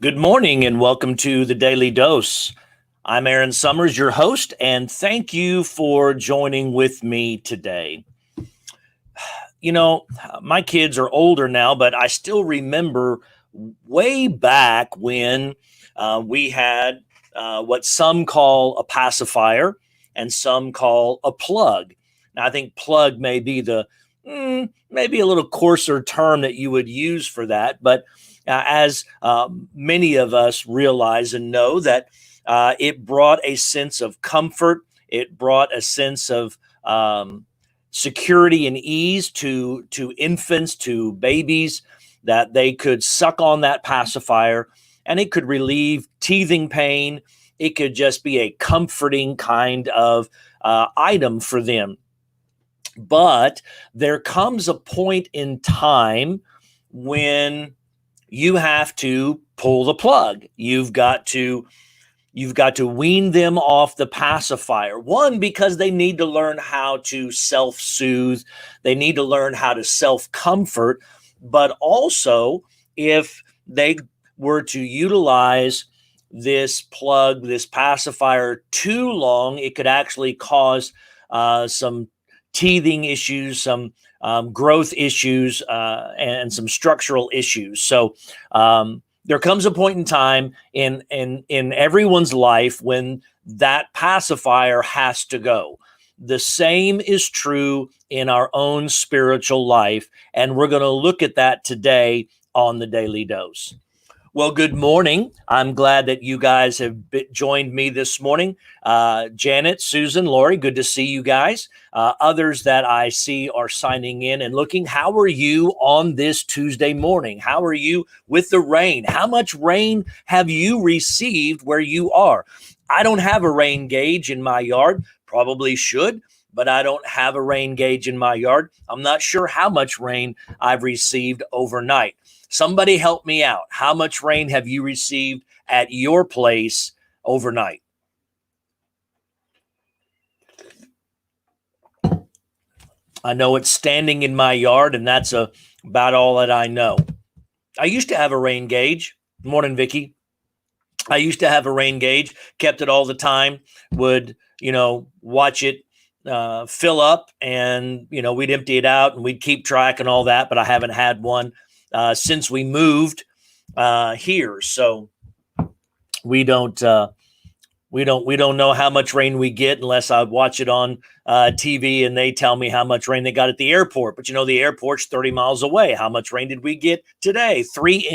Good morning and welcome to the Daily Dose. I'm Aaron Summers, your host, and thank you for joining with me today. You know, my kids are older now, but I still remember way back when we had what some call a pacifier and some call a plug. Now, I think plug may be maybe a little coarser term that you would use for that, but as many of us realize and know that it brought a sense of comfort. It brought a sense of security and ease to infants, to babies, that they could suck on that pacifier and it could relieve teething pain. It could just be a comforting kind of item for them. But there comes a point in time when you have to pull the plug. You've got to wean them off the pacifier. One, because they need to learn how to self-soothe. They need to learn how to self-comfort. But also, if they were to utilize this plug, this pacifier too long, it could actually cause some teething issues, some growth issues, and some structural issues. So there comes a point in time in everyone's life when that pacifier has to go. The same is true in our own spiritual life, and we're going to look at that today on the Daily Dose. Well, good morning. I'm glad that you guys have joined me this morning. Janet, Susan, Lori, good to see you guys. Others that I see are signing in and looking. How are you on this Tuesday morning? How are you with the rain? How much rain have you received where you are? I don't have a rain gauge in my yard. Probably should, but I don't have a rain gauge in my yard. I'm not sure how much rain I've received overnight. Somebody help me out. How much rain have you received at your place overnight? I know it's standing in my yard, and that's about all that I know. I used to have a rain gauge. Morning, Vicki. I used to have a rain gauge, kept it all the time, would, watch it fill up, and, we'd empty it out and we'd keep track and all that, but I haven't had one since we moved here. So we don't know how much rain we get unless I watch it on TV and they tell me how much rain they got at the airport. But the airport's 30 miles away. How much rain did we get today? 3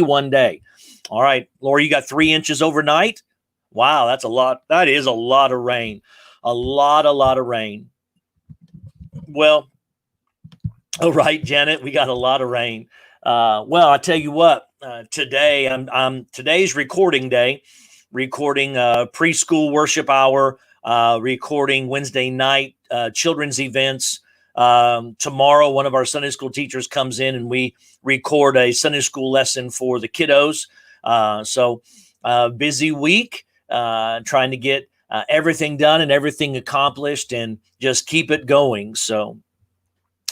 one day. All right, Lori, you got 3 inches overnight. Wow, that's a lot. That is a lot of rain. A lot of rain. Well, all right, Janet, we got a lot of rain. Well, I tell you what, today today's recording day, recording preschool worship hour, recording Wednesday night children's events. Tomorrow, one of our Sunday school teachers comes in and we record a Sunday school lesson for the kiddos. So busy week, trying to get everything done and everything accomplished and just keep it going. So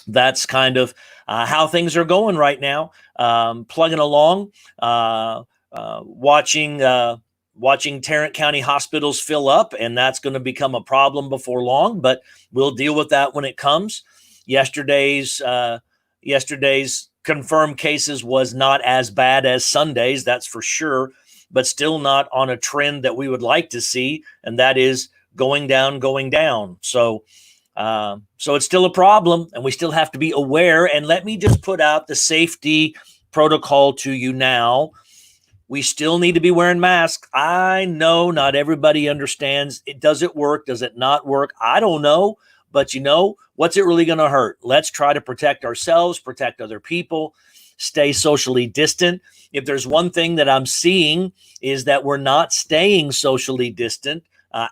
that's kind of how things are going right now. Plugging along, watching Tarrant County hospitals fill up, and that's going to become a problem before long, but we'll deal with that when it comes. Yesterday's confirmed cases was not as bad as Sunday's, that's for sure, but still not on a trend that we would like to see, and that is going down. So it's still a problem, and we still have to be aware. And let me just put out the safety protocol to you now. We still need to be wearing masks. I know not everybody understands. Does it work? Does it not work? I don't know. But what's it really going to hurt? Let's try to protect ourselves, protect other people, stay socially distant. If there's one thing that I'm seeing is that we're not staying socially distant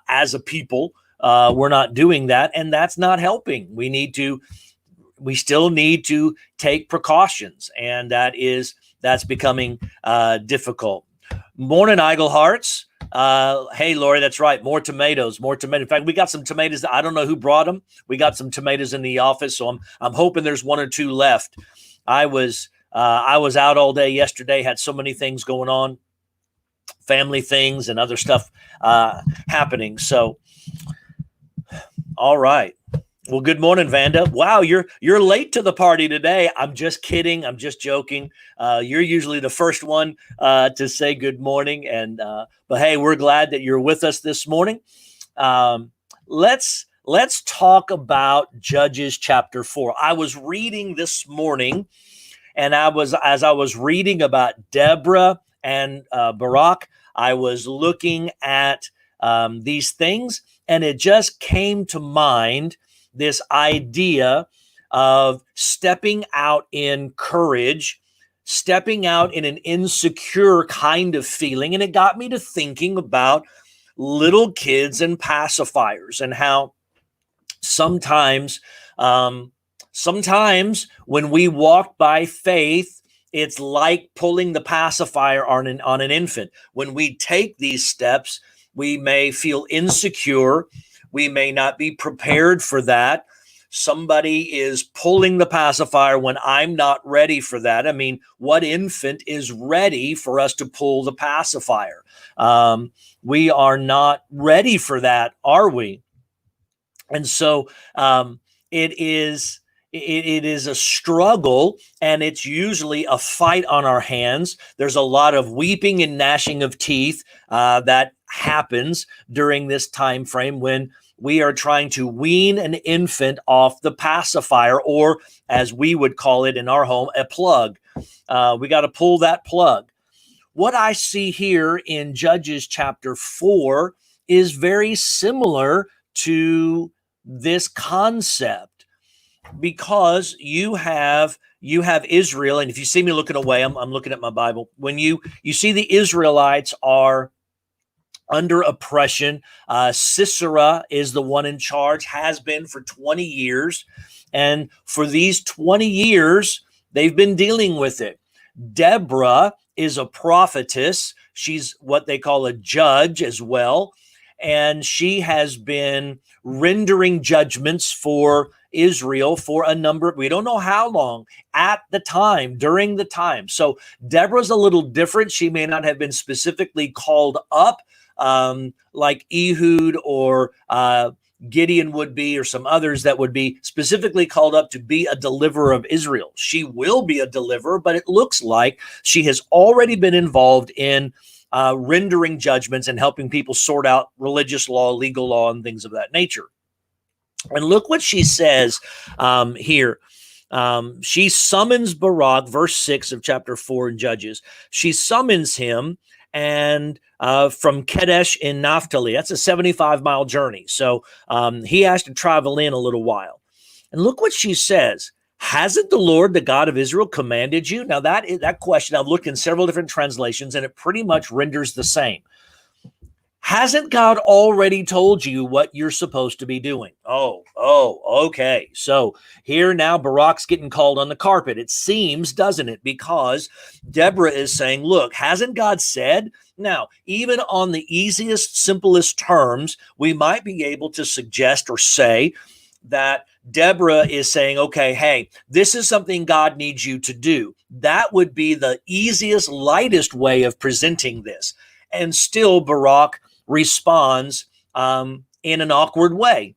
as a people. We're not doing that, and that's not helping. We still need to take precautions, and that's becoming difficult. Morning, Eagle Hearts. Hey, Lori, that's right. More tomatoes. In fact, we got some tomatoes. I don't know who brought them. We got some tomatoes in the office, so I'm hoping there's 1 or 2 left. I was out all day yesterday, had so many things going on. family things and other stuff happening. So, all right. Well, good morning, Vanda. Wow, you're late to the party today. I'm just kidding. I'm just joking. You're usually the first one to say good morning, and but hey, we're glad that you're with us this morning. Let's talk about Judges chapter 4. I was reading this morning, and as I was reading about Deborah and Barak, I was looking at these things, and it just came to mind this idea of stepping out in courage, stepping out in an insecure kind of feeling. And it got me to thinking about little kids and pacifiers, and how sometimes when we walk by faith, it's like pulling the pacifier on an infant. When we take these steps, we may feel insecure. We may not be prepared for that. Somebody is pulling the pacifier when I'm not ready for that. I mean, what infant is ready for us to pull the pacifier? We are not ready for that, are we? And so it is a struggle, and it's usually a fight on our hands. There's a lot of weeping and gnashing of teeth that happens during this time frame when we are trying to wean an infant off the pacifier, or as we would call it in our home, a plug. We got to pull that plug. What I see here in Judges chapter 4 is very similar to this concept, because you have Israel, and if you see me looking away, I'm looking at my Bible. When you see the Israelites are under oppression, Sisera is the one in charge, has been for 20 years. And for these 20 years, they've been dealing with it. Deborah is a prophetess. She's what they call a judge as well. And she has been rendering judgments for Israel for a number, we don't know how long, at the time, during the time. So Deborah's a little different. She may not have been specifically called up like Ehud or Gideon would be, or some others that would be specifically called up to be a deliverer of Israel. She will be a deliverer, but it looks like she has already been involved in rendering judgments and helping people sort out religious law, legal law, and things of that nature. And look what she says here. She summons Barak, verse 6 of chapter 4 in Judges. She summons him, and from Kadesh in Naphtali. That's a 75-mile journey. So he has to travel in a little while. And look what she says. Hasn't the Lord, the God of Israel, commanded you? Now, that question, I've looked in several different translations, and it pretty much renders the same. Hasn't God already told you what you're supposed to be doing? Oh, okay. So here now Barak's getting called on the carpet. It seems, doesn't it? Because Deborah is saying, look, hasn't God said? Now, even on the easiest, simplest terms, we might be able to suggest or say that Deborah is saying, okay, hey, this is something God needs you to do. That would be the easiest, lightest way of presenting this. And still Barak responds in an awkward way.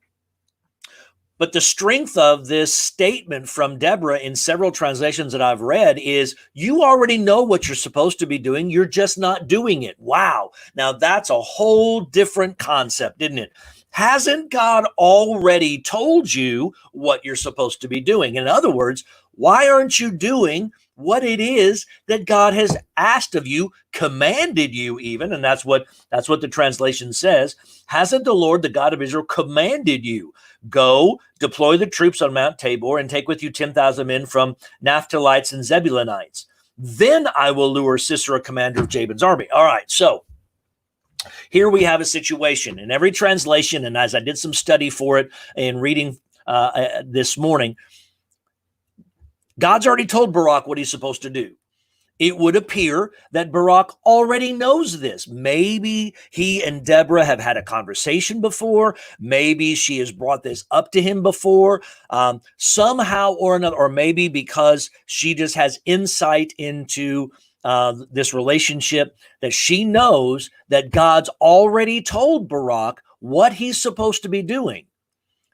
But the strength of this statement from Deborah in several translations that I've read is, you already know what you're supposed to be doing. You're just not doing it. Wow. Now that's a whole different concept, isn't it? Hasn't God already told you what you're supposed to be doing? In other words, why aren't you doing what it is that God has asked of you, commanded you even? And that's what the translation says. Hasn't the Lord, the God of Israel, commanded you? Go, deploy the troops on Mount Tabor, and take with you 10,000 men from Naphtalites and Zebulunites. Then I will lure Sisera, commander of Jabin's army. All right, so here we have a situation in every translation, and as I did some study for it in reading this morning, God's already told Barak what he's supposed to do. It would appear that Barak already knows this. Maybe he and Deborah have had a conversation before. Maybe she has brought this up to him before, somehow or another, or maybe because she just has insight into this relationship, that she knows that God's already told Barak what he's supposed to be doing.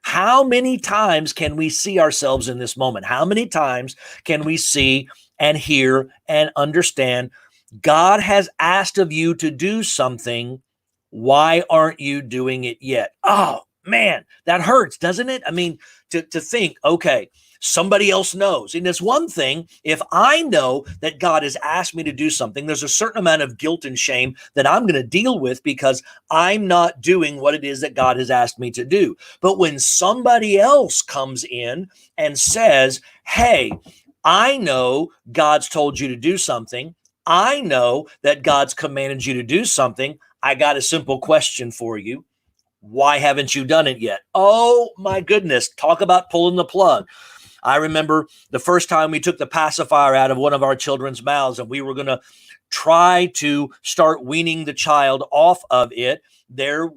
How many times can we see ourselves in this moment? How many times can we see and hear and understand God has asked of you to do something? Why aren't you doing it yet? Oh, man, that hurts, doesn't it? I mean, to think, okay, somebody else knows. And it's one thing if I know that God has asked me to do something, there's a certain amount of guilt and shame that I'm going to deal with because I'm not doing what it is that God has asked me to do. But when somebody else comes in and says, hey, I know God's told you to do something, I know that God's commanded you to do something, I got a simple question for you. Why haven't you done it yet? Oh my goodness. Talk about pulling the plug. I remember the first time we took the pacifier out of one of our children's mouths and we were going to try to start weaning the child off of it. It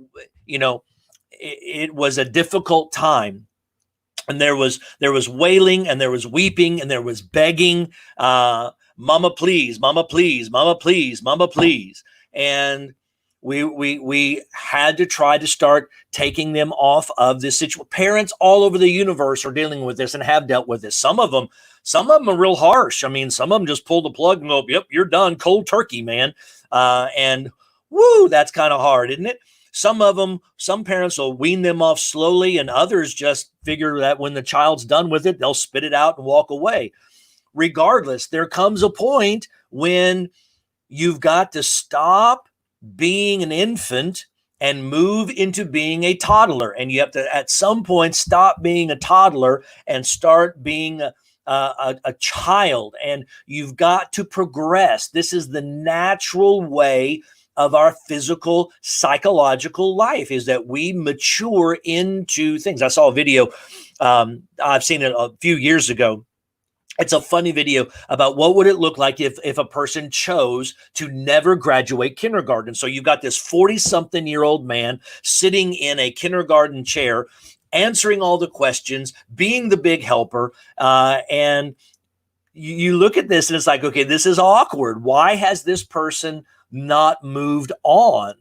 was a difficult time. And there was wailing and there was weeping and there was begging, mama, please, mama, please, mama, please, mama, please. And we had to try to start taking them off of this situation. Parents all over the universe are dealing with this and have dealt with this. Some of them are real harsh. I mean, some of them just pull the plug and go, yep, you're done, cold turkey, man. And woo, that's kind of hard, isn't it? Some parents will wean them off slowly, and others just figure that when the child's done with it, they'll spit it out and walk away. Regardless, there comes a point when you've got to stop being an infant and move into being a toddler. And you have to, at some point, stop being a toddler and start being a child. And you've got to progress. This is the natural way of our physical, psychological life, is that we mature into things. I saw a video, I've seen it a few years ago. It's a funny video about what would it look like if a person chose to never graduate kindergarten. So you've got this 40-something-year-old man sitting in a kindergarten chair, answering all the questions, being the big helper, and you look at this and it's like, okay, this is awkward. Why has this person not moved on?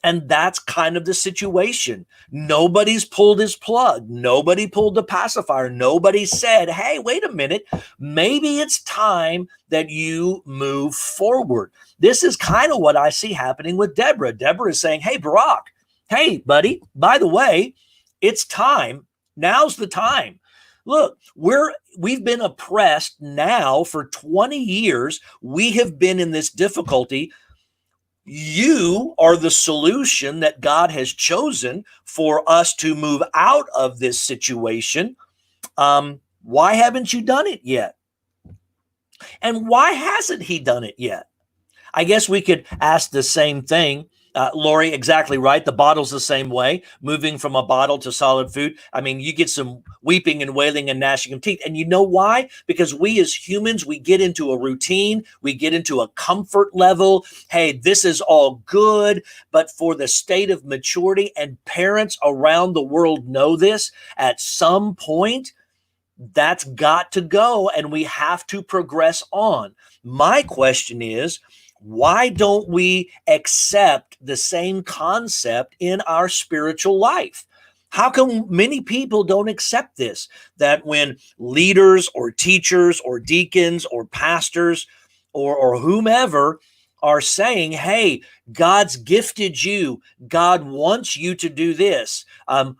And that's kind of the situation. Nobody's pulled his plug. Nobody pulled the pacifier. Nobody said, hey, wait a minute. Maybe it's time that you move forward. This is kind of what I see happening with Deborah. Deborah is saying, hey, Barak, hey, buddy, by the way, it's time. Now's the time. Look, we've been oppressed now for 20 years. We have been in this difficulty. You are the solution that God has chosen for us to move out of this situation. Why haven't you done it yet? And why hasn't he done it yet? I guess we could ask the same thing. Lori, exactly right. The bottle's the same way, moving from a bottle to solid food. I mean, you get some weeping and wailing and gnashing of teeth. And you know why? Because we as humans, we get into a routine. We get into a comfort level. Hey, this is all good. But for the state of maturity, and parents around the world know this, at some point, that's got to go and we have to progress on. My question is, why don't we accept the same concept in our spiritual life? How come many people don't accept this? That when leaders or teachers or deacons or pastors or whomever are saying, hey, God's gifted you. God wants you to do this.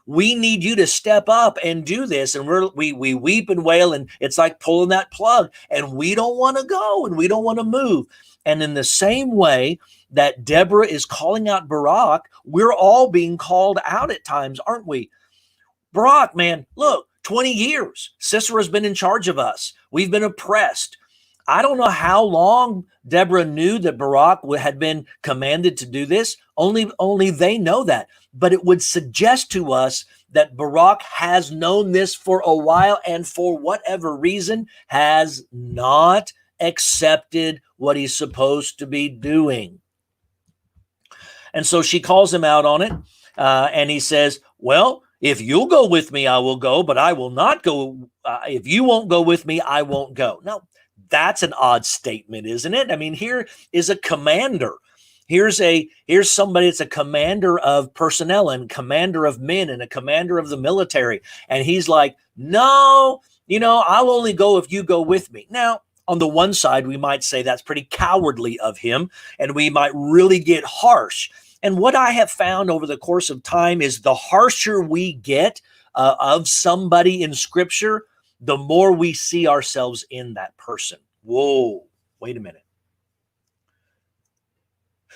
We need you to step up and do this. And we weep and wail, and it's like pulling that plug, and we don't want to go and we don't want to move. And in the same way that Deborah is calling out Barak, we're all being called out at times, aren't we? Barak, man, look, 20 years. Sisera's been in charge of us. We've been oppressed. I don't know how long Deborah knew that Barak had been commanded to do this. Only they know that. But it would suggest to us that Barak has known this for a while and for whatever reason has not accepted what he's supposed to be doing. And so she calls him out on it. And he says, well, if you'll go with me, I will go, but I will not go. If you won't go with me, I won't go. Now, That's an odd statement, isn't it? I mean, here is a commander. Here's somebody that's a commander of personnel and commander of men and a commander of the military. And he's like, no, I'll only go if you go with me. Now, on the one side, we might say that's pretty cowardly of him, and we might really get harsh. And what I have found over the course of time is the harsher we get of somebody in Scripture, the more we see ourselves in that person. Whoa, wait a minute.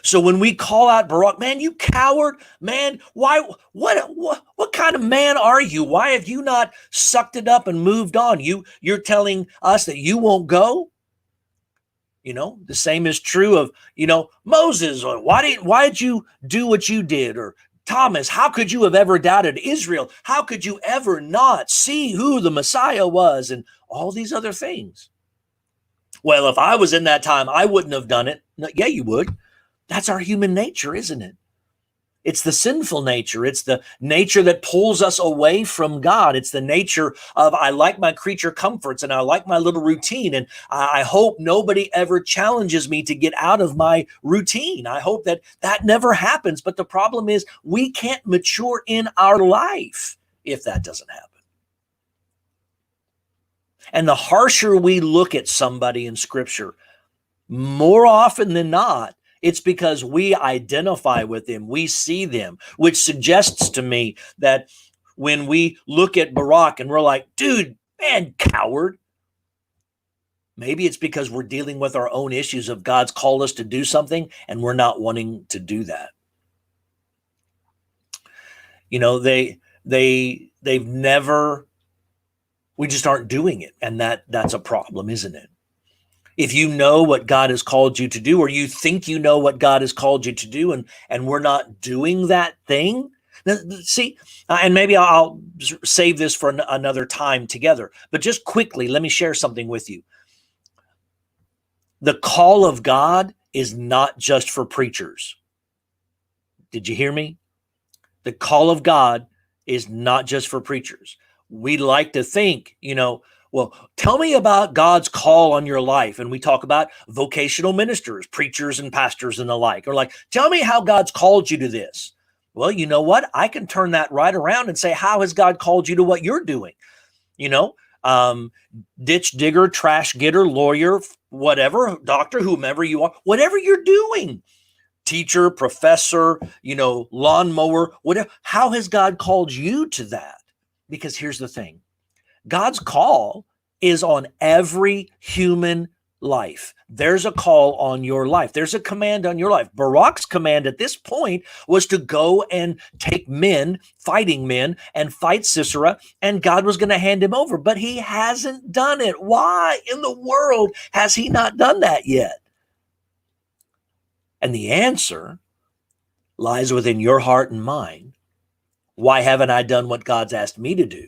So when we call out Barak, man, you coward, man, why, what kind of man are you? Why have you not sucked it up and moved on? You're telling us that you won't go? The same is true of, Moses, or why did you do what you did? Or Thomas, how could you have ever doubted? Israel, how could you ever not see who the Messiah was? And all these other things. Well, if I was in that time, I wouldn't have done it. No, yeah, you would. That's our human nature, isn't it? It's the sinful nature. It's the nature that pulls us away from God. It's the nature of, I like my creature comforts and I like my little routine. And I hope nobody ever challenges me to get out of my routine. I hope that never happens. But the problem is we can't mature in our life if that doesn't happen. And the harsher we look at somebody in Scripture, more often than not, it's because we identify with them, we see them, which suggests to me that when we look at Barak and we're like, dude, man, coward, maybe it's because we're dealing with our own issues of God's called us to do something and we're not wanting to do that. They've never, we just aren't doing it. And that's a problem, isn't it? If you know what God has called you to do, or you think you know what God has called you to do, and we're not doing that thing, see, and maybe I'll save this for another time together, but just quickly, let me share something with you. The call of God is not just for preachers. Did you hear me? The call of God is not just for preachers. We like to think, well, tell me about God's call on your life. And we talk about vocational ministers, preachers and pastors and the like. Or like, tell me how God's called you to this. Well, you know what? I can turn that right around and say, how has God called you to what you're doing? Ditch digger, trash getter, lawyer, whatever, doctor, whomever you are, whatever you're doing, teacher, professor, lawnmower, whatever. How has God called you to that? Because here's the thing. God's call is on every human life. There's a call on your life. There's a command on your life. Barak's command at this point was to go and take men, fighting men, and fight Sisera, and God was going to hand him over, but he hasn't done it. Why in the world has he not done that yet? And the answer lies within your heart and mind. Why haven't I done what God's asked me to do?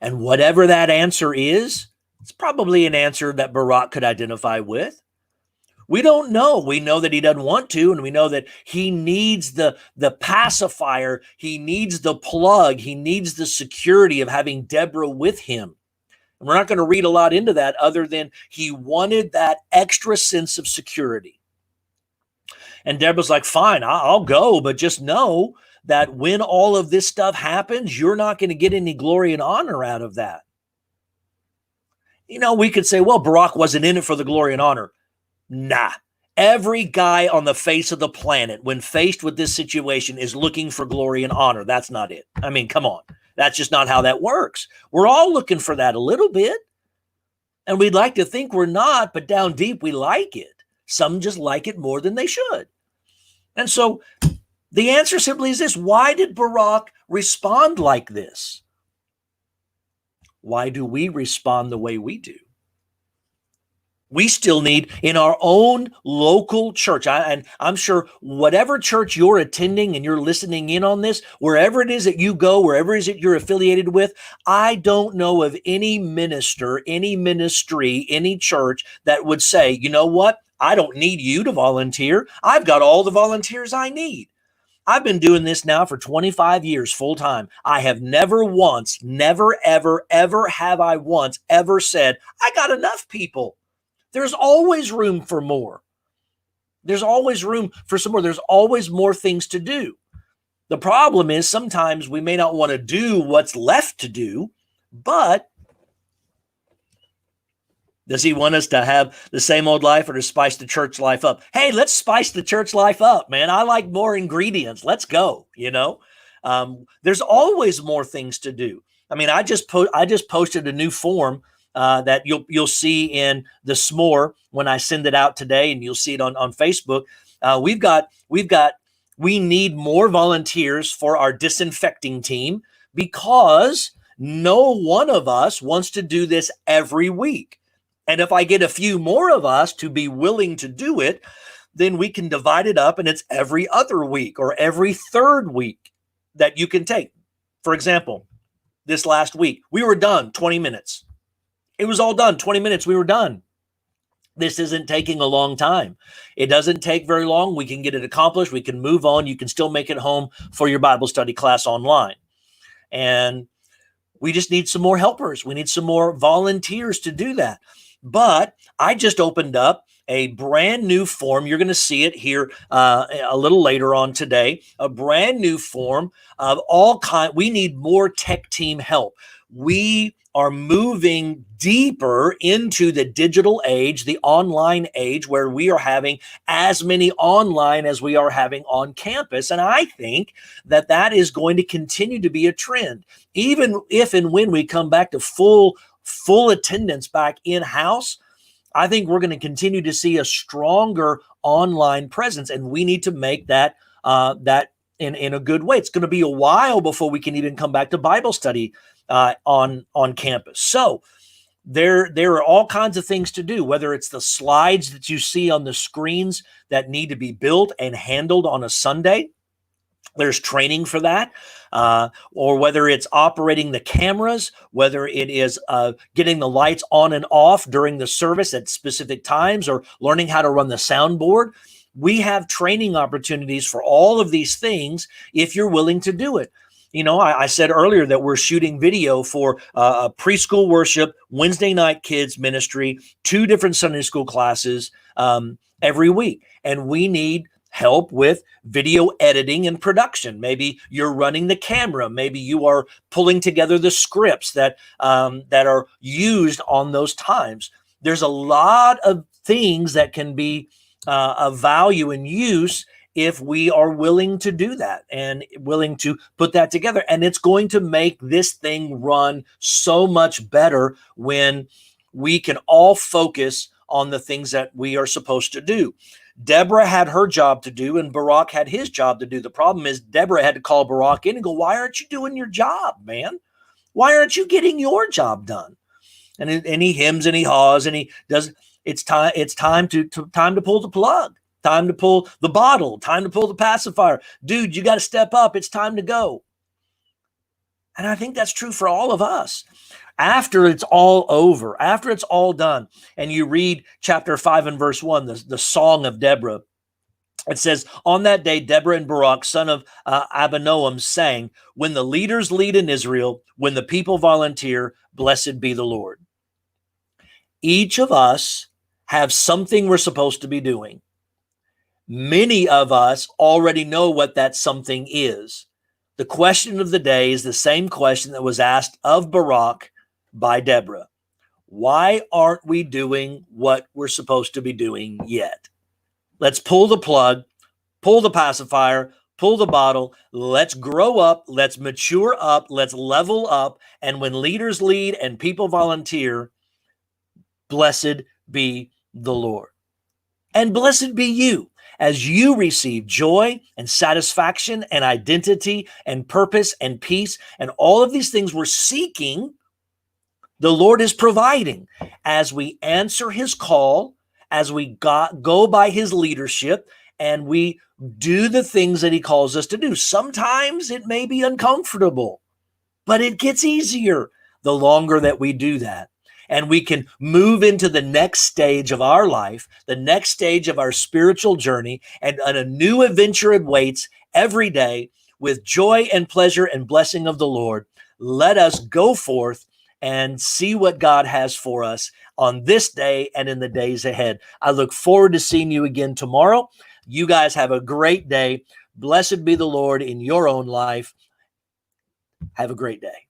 And whatever that answer is, it's probably an answer that Barak could identify with. We don't know. We know that he doesn't want to, and we know that he needs the pacifier. He needs the plug. He needs the security of having Deborah with him. And we're not going to read a lot into that other than he wanted that extra sense of security. And Deborah's like, fine, I'll go, but just know that when all of this stuff happens, you're not going to get any glory and honor out of that. We could say, well, Barak wasn't in it for the glory and honor. Nah. Every guy on the face of the planet, when faced with this situation, is looking for glory and honor. That's not it. I mean, come on. That's just not how that works. We're all looking for that a little bit. And we'd like to think we're not, but down deep, we like it. Some just like it more than they should. And so the answer simply is this. Why did Barak respond like this? Why do we respond the way we do? We still need in our own local church, and I'm sure whatever church you're attending and you're listening in on this, wherever it is that you go, wherever it is that you're affiliated with, I don't know of any minister, any ministry, any church that would say, you know what? I don't need you to volunteer. I've got all the volunteers I need. I've been doing this now for 25 years full time. I have never once, never, ever, ever have I once ever said, I got enough people. There's always room for more. There's always room for some more. There's always more things to do. The problem is sometimes we may not want to do what's left to do, but does he want us to have the same old life or to spice the church life up? Hey, let's spice the church life up, man. I like more ingredients. Let's go, There's always more things to do. I mean, I just posted a new form that you'll see in the S'more when I send it out today, and you'll see it on Facebook. We need more volunteers for our disinfecting team because no one of us wants to do this every week. And if I get a few more of us to be willing to do it, then we can divide it up and it's every other week or every third week that you can take. For example, this last week, we were done 20 minutes. It was all done, 20 minutes, we were done. This isn't taking a long time. It doesn't take very long. We can get it accomplished. We can move on. You can still make it home for your Bible study class online. And we just need some more helpers. We need some more volunteers to do that. But I just opened up a brand new form. You're going to see it here a little later on today. A brand new form of all kind. We need more tech team help. We are moving deeper into the digital age, the online age, where we are having as many online as we are having on campus. And I think that that is going to continue to be a trend. Even if and when we come back to full attendance back in-house, I think we're going to continue to see a stronger online presence, and we need to make that in a good way. It's going to be a while before we can even come back to Bible study on campus. So there are all kinds of things to do, whether it's the slides that you see on the screens that need to be built and handled on a Sunday. There's training for that, or whether it's operating the cameras, whether it is getting the lights on and off during the service at specific times, or learning how to run the soundboard. We have training opportunities for all of these things if you're willing to do it. I said earlier that we're shooting video for preschool worship, Wednesday night kids ministry, 2 different Sunday school classes every week. And we need help with video editing and production. Maybe you're running the camera. Maybe you are pulling together the scripts that are used on those times. There's a lot of things that can be of value and use if we are willing to do that and willing to put that together. And it's going to make this thing run so much better when we can all focus on the things that we are supposed to do. Deborah had her job to do and Barak had his job to do. The problem is Deborah had to call Barak in and go, why aren't you doing your job, man? Why aren't you getting your job done? And he hems and he haws and he does. It's time to pull the plug. Time to pull the bottle, time to pull the pacifier. Dude, you got to step up. It's time to go. And I think that's true for all of us. After it's all over, after it's all done, and you read chapter 5 and verse 1, the song of Deborah, it says, on that day, Deborah and Barak, son of Abinoam, sang, when the leaders lead in Israel, when the people volunteer, blessed be the Lord. Each of us have something we're supposed to be doing. Many of us already know what that something is. The question of the day is the same question that was asked of Barak by Deborah. Why aren't we doing what we're supposed to be doing yet? Let's pull the plug, pull the pacifier, pull the bottle. Let's grow up. Let's mature up. Let's level up. And when leaders lead and people volunteer, blessed be the Lord. And blessed be you as you receive joy and satisfaction and identity and purpose and peace and all of these things we're seeking. The Lord is providing as we answer his call, as we go by his leadership, and we do the things that he calls us to do. Sometimes it may be uncomfortable, but it gets easier the longer that we do that. and we can move into the next stage of our life, the next stage of our spiritual journey, and a new adventure awaits every day with joy and pleasure and blessing of the Lord. Let us go forth and see what God has for us on this day and in the days ahead. I look forward to seeing you again tomorrow. You guys have a great day. Blessed be the Lord in your own life. Have a great day.